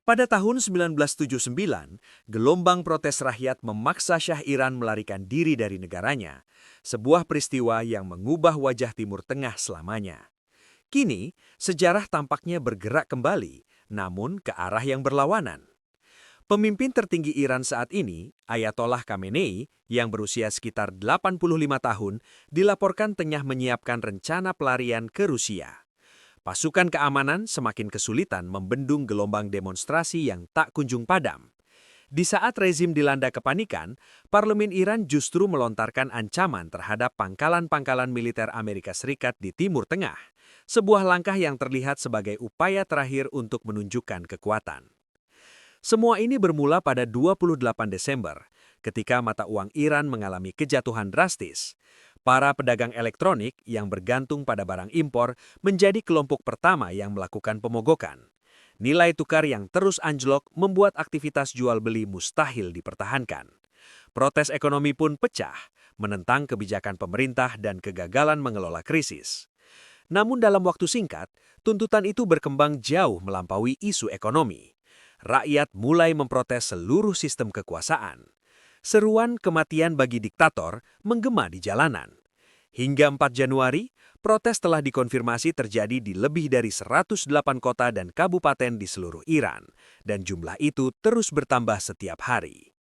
Pada tahun 1979, gelombang protes rakyat memaksa Syah Iran melarikan diri dari negaranya, sebuah peristiwa yang mengubah wajah Timur Tengah selamanya. Kini, sejarah tampaknya bergerak kembali, namun ke arah yang berlawanan. Pemimpin tertinggi Iran saat ini, Ayatollah Khamenei, yang berusia sekitar 85 tahun, dilaporkan tengah menyiapkan rencana pelarian ke Rusia. Pasukan keamanan semakin kesulitan membendung gelombang demonstrasi yang tak kunjung padam. Di saat rezim dilanda kepanikan, parlemen Iran justru melontarkan ancaman terhadap pangkalan-pangkalan militer Amerika Serikat di Timur Tengah, sebuah langkah yang terlihat sebagai upaya terakhir untuk menunjukkan kekuatan. Semua ini bermula pada 28 Desember, ketika mata uang Iran mengalami kejatuhan drastis. Para pedagang elektronik yang bergantung pada barang impor menjadi kelompok pertama yang melakukan pemogokan. Nilai tukar yang terus anjlok membuat aktivitas jual beli mustahil dipertahankan. Protes ekonomi pun pecah, menentang kebijakan pemerintah dan kegagalan mengelola krisis. Namun dalam waktu singkat, tuntutan itu berkembang jauh melampaui isu ekonomi. Rakyat mulai memprotes seluruh sistem kekuasaan. Seruan kematian bagi diktator menggema di jalanan. Hingga 4 Januari, protes telah dikonfirmasi terjadi di lebih dari 108 kota dan kabupaten di seluruh Iran, dan jumlah itu terus bertambah setiap hari.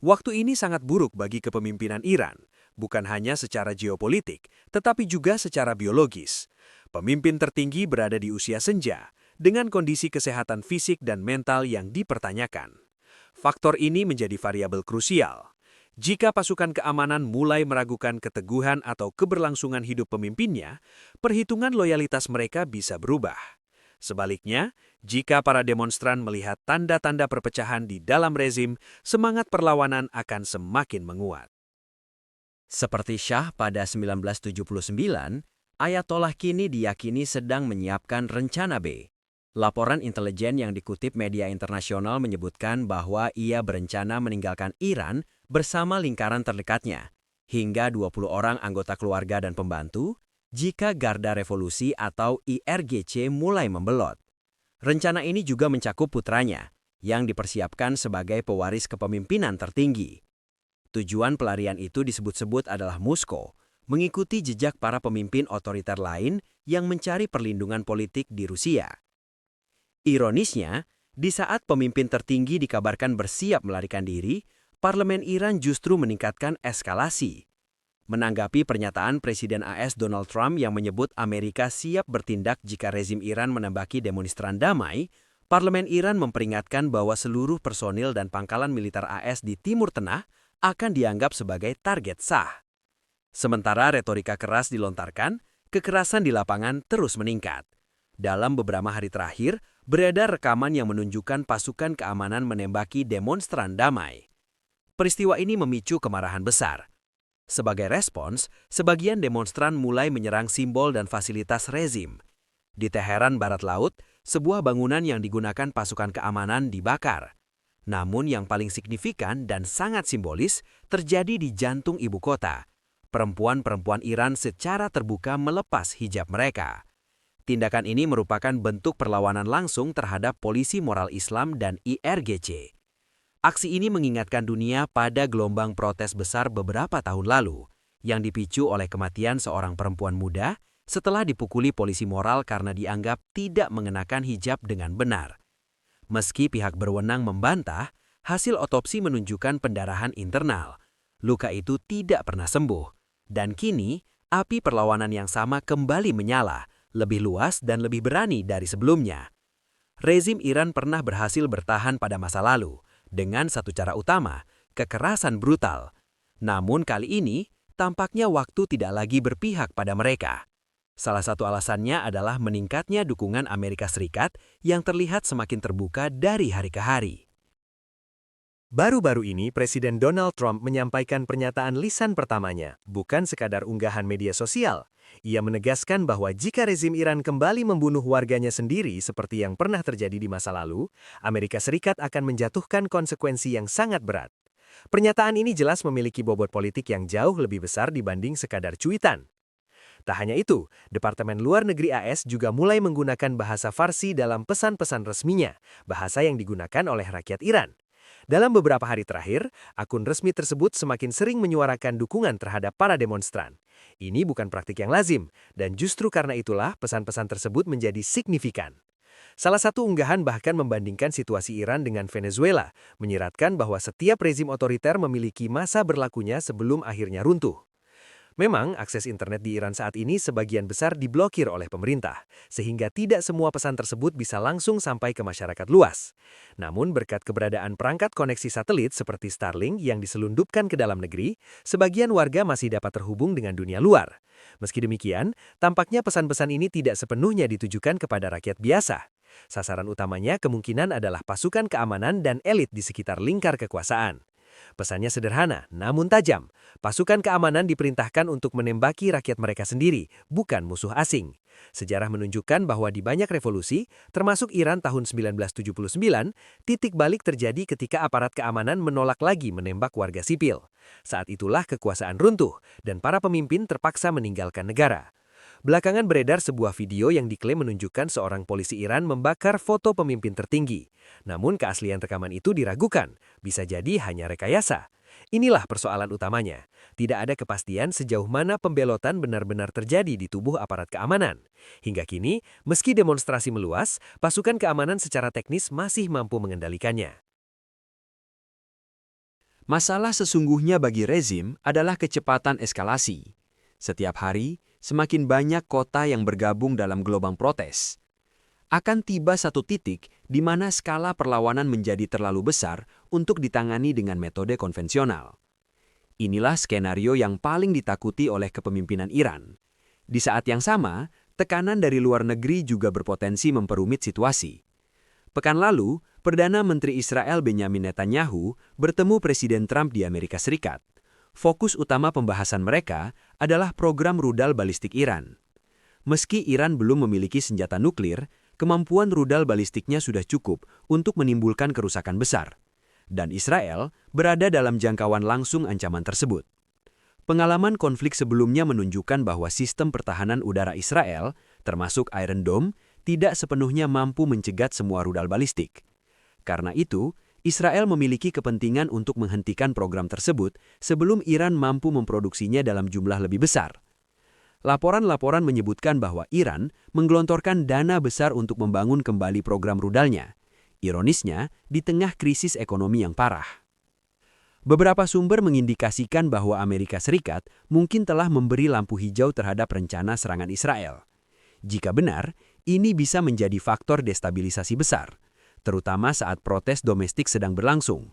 Waktu ini sangat buruk bagi kepemimpinan Iran, bukan hanya secara geopolitik, tetapi juga secara biologis. Pemimpin tertinggi berada di usia senja, dengan kondisi kesehatan fisik dan mental yang dipertanyakan. Faktor ini menjadi variabel krusial. Jika pasukan keamanan mulai meragukan keteguhan atau keberlangsungan hidup pemimpinnya, perhitungan loyalitas mereka bisa berubah. Sebaliknya, jika para demonstran melihat tanda-tanda perpecahan di dalam rezim, semangat perlawanan akan semakin menguat. Seperti Shah pada 1979, Ayatollah kini diyakini sedang menyiapkan rencana B. Laporan intelijen yang dikutip media internasional menyebutkan bahwa ia berencana meninggalkan Iran bersama lingkaran terdekatnya, hingga 20 orang anggota keluarga dan pembantu, jika Garda Revolusi atau IRGC mulai membelot. Rencana ini juga mencakup putranya, yang dipersiapkan sebagai pewaris kepemimpinan tertinggi. Tujuan pelarian itu disebut-sebut adalah Moskow, mengikuti jejak para pemimpin otoriter lain yang mencari perlindungan politik di Rusia. Ironisnya, di saat pemimpin tertinggi dikabarkan bersiap melarikan diri, parlemen Iran justru meningkatkan eskalasi. Menanggapi pernyataan Presiden AS Donald Trump yang menyebut Amerika siap bertindak jika rezim Iran menembaki demonstran damai, parlemen Iran memperingatkan bahwa seluruh personil dan pangkalan militer AS di Timur Tengah akan dianggap sebagai target sah. Sementara retorika keras dilontarkan, kekerasan di lapangan terus meningkat. Dalam beberapa hari terakhir, beredar rekaman yang menunjukkan pasukan keamanan menembaki demonstran damai. Peristiwa ini memicu kemarahan besar. Sebagai respons, sebagian demonstran mulai menyerang simbol dan fasilitas rezim. Di Teheran, Barat Laut, sebuah bangunan yang digunakan pasukan keamanan dibakar. Namun yang paling signifikan dan sangat simbolis terjadi di jantung ibu kota. Perempuan-perempuan Iran secara terbuka melepas hijab mereka. Tindakan ini merupakan bentuk perlawanan langsung terhadap polisi moral Islam dan IRGC. Aksi ini mengingatkan dunia pada gelombang protes besar beberapa tahun lalu, yang dipicu oleh kematian seorang perempuan muda setelah dipukuli polisi moral karena dianggap tidak mengenakan hijab dengan benar. Meski pihak berwenang membantah, hasil otopsi menunjukkan pendarahan internal. Luka itu tidak pernah sembuh, dan kini api perlawanan yang sama kembali menyala, lebih luas dan lebih berani dari sebelumnya. Rezim Iran pernah berhasil bertahan pada masa lalu dengan satu cara utama, kekerasan brutal. Namun kali ini, tampaknya waktu tidak lagi berpihak pada mereka. Salah satu alasannya adalah meningkatnya dukungan Amerika Serikat yang terlihat semakin terbuka dari hari ke hari. Baru-baru ini Presiden Donald Trump menyampaikan pernyataan lisan pertamanya, bukan sekadar unggahan media sosial. Ia menegaskan bahwa jika rezim Iran kembali membunuh warganya sendiri seperti yang pernah terjadi di masa lalu, Amerika Serikat akan menjatuhkan konsekuensi yang sangat berat. Pernyataan ini jelas memiliki bobot politik yang jauh lebih besar dibanding sekadar cuitan. Tak hanya itu, Departemen Luar Negeri AS juga mulai menggunakan bahasa Farsi dalam pesan-pesan resminya, bahasa yang digunakan oleh rakyat Iran. Dalam beberapa hari terakhir, akun resmi tersebut semakin sering menyuarakan dukungan terhadap para demonstran. Ini bukan praktik yang lazim, dan justru karena itulah pesan-pesan tersebut menjadi signifikan. Salah satu unggahan bahkan membandingkan situasi Iran dengan Venezuela, menyiratkan bahwa setiap rezim otoriter memiliki masa berlakunya sebelum akhirnya runtuh. Memang, akses internet di Iran saat ini sebagian besar diblokir oleh pemerintah, sehingga tidak semua pesan tersebut bisa langsung sampai ke masyarakat luas. Namun, berkat keberadaan perangkat koneksi satelit seperti Starlink yang diselundupkan ke dalam negeri, sebagian warga masih dapat terhubung dengan dunia luar. Meski demikian, tampaknya pesan-pesan ini tidak sepenuhnya ditujukan kepada rakyat biasa. Sasaran utamanya kemungkinan adalah pasukan keamanan dan elit di sekitar lingkar kekuasaan. Pesannya sederhana, namun tajam. Pasukan keamanan diperintahkan untuk menembaki rakyat mereka sendiri, bukan musuh asing. Sejarah menunjukkan bahwa di banyak revolusi, termasuk Iran tahun 1979, titik balik terjadi ketika aparat keamanan menolak lagi menembak warga sipil. Saat itulah kekuasaan runtuh, dan para pemimpin terpaksa meninggalkan negara. Belakangan beredar sebuah video yang diklaim menunjukkan seorang polisi Iran membakar foto pemimpin tertinggi. Namun keaslian rekaman itu diragukan, bisa jadi hanya rekayasa. Inilah persoalan utamanya. Tidak ada kepastian sejauh mana pembelotan benar-benar terjadi di tubuh aparat keamanan. Hingga kini, meski demonstrasi meluas, pasukan keamanan secara teknis masih mampu mengendalikannya. Masalah sesungguhnya bagi rezim adalah kecepatan eskalasi. Setiap hari, semakin banyak kota yang bergabung dalam gelombang protes. Akan tiba satu titik di mana skala perlawanan menjadi terlalu besar untuk ditangani dengan metode konvensional. Inilah skenario yang paling ditakuti oleh kepemimpinan Iran. Di saat yang sama, tekanan dari luar negeri juga berpotensi memperumit situasi. Pekan lalu, Perdana Menteri Israel Benjamin Netanyahu bertemu Presiden Trump di Amerika Serikat. Fokus utama pembahasan mereka adalah program rudal balistik Iran. Meski Iran belum memiliki senjata nuklir, kemampuan rudal balistiknya sudah cukup untuk menimbulkan kerusakan besar. Dan Israel berada dalam jangkauan langsung ancaman tersebut. Pengalaman konflik sebelumnya menunjukkan bahwa sistem pertahanan udara Israel, termasuk Iron Dome, tidak sepenuhnya mampu mencegat semua rudal balistik. Karena itu, Israel memiliki kepentingan untuk menghentikan program tersebut sebelum Iran mampu memproduksinya dalam jumlah lebih besar. Laporan-laporan menyebutkan bahwa Iran menggelontorkan dana besar untuk membangun kembali program rudalnya. Ironisnya, di tengah krisis ekonomi yang parah. Beberapa sumber mengindikasikan bahwa Amerika Serikat mungkin telah memberi lampu hijau terhadap rencana serangan Israel. Jika benar, ini bisa menjadi faktor destabilisasi besar, terutama saat protes domestik sedang berlangsung.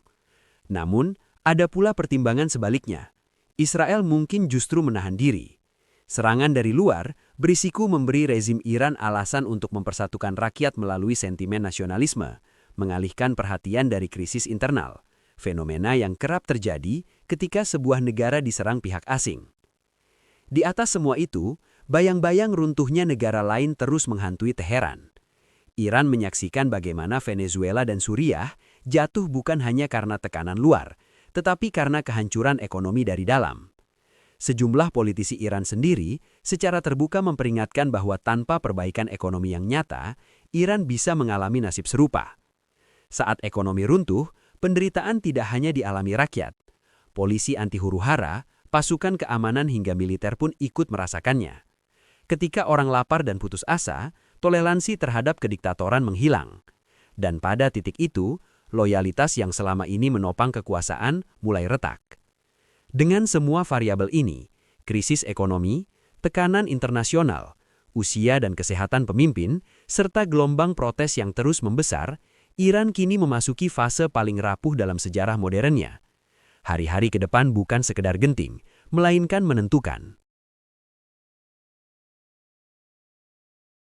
Namun, ada pula pertimbangan sebaliknya. Israel mungkin justru menahan diri. Serangan dari luar berisiko memberi rezim Iran alasan untuk mempersatukan rakyat melalui sentimen nasionalisme, mengalihkan perhatian dari krisis internal, fenomena yang kerap terjadi ketika sebuah negara diserang pihak asing. Di atas semua itu, bayang-bayang runtuhnya negara lain terus menghantui Teheran. Iran menyaksikan bagaimana Venezuela dan Suriah jatuh bukan hanya karena tekanan luar, tetapi karena kehancuran ekonomi dari dalam. Sejumlah politisi Iran sendiri secara terbuka memperingatkan bahwa tanpa perbaikan ekonomi yang nyata, Iran bisa mengalami nasib serupa. Saat ekonomi runtuh, penderitaan tidak hanya dialami rakyat. Polisi anti huru-hara, pasukan keamanan hingga militer pun ikut merasakannya. Ketika orang lapar dan putus asa, toleransi terhadap kediktatoran menghilang. Dan pada titik itu, loyalitas yang selama ini menopang kekuasaan mulai retak. Dengan semua variabel ini, krisis ekonomi, tekanan internasional, usia dan kesehatan pemimpin, serta gelombang protes yang terus membesar, Iran kini memasuki fase paling rapuh dalam sejarah modernnya. Hari-hari ke depan bukan sekedar genting, melainkan menentukan.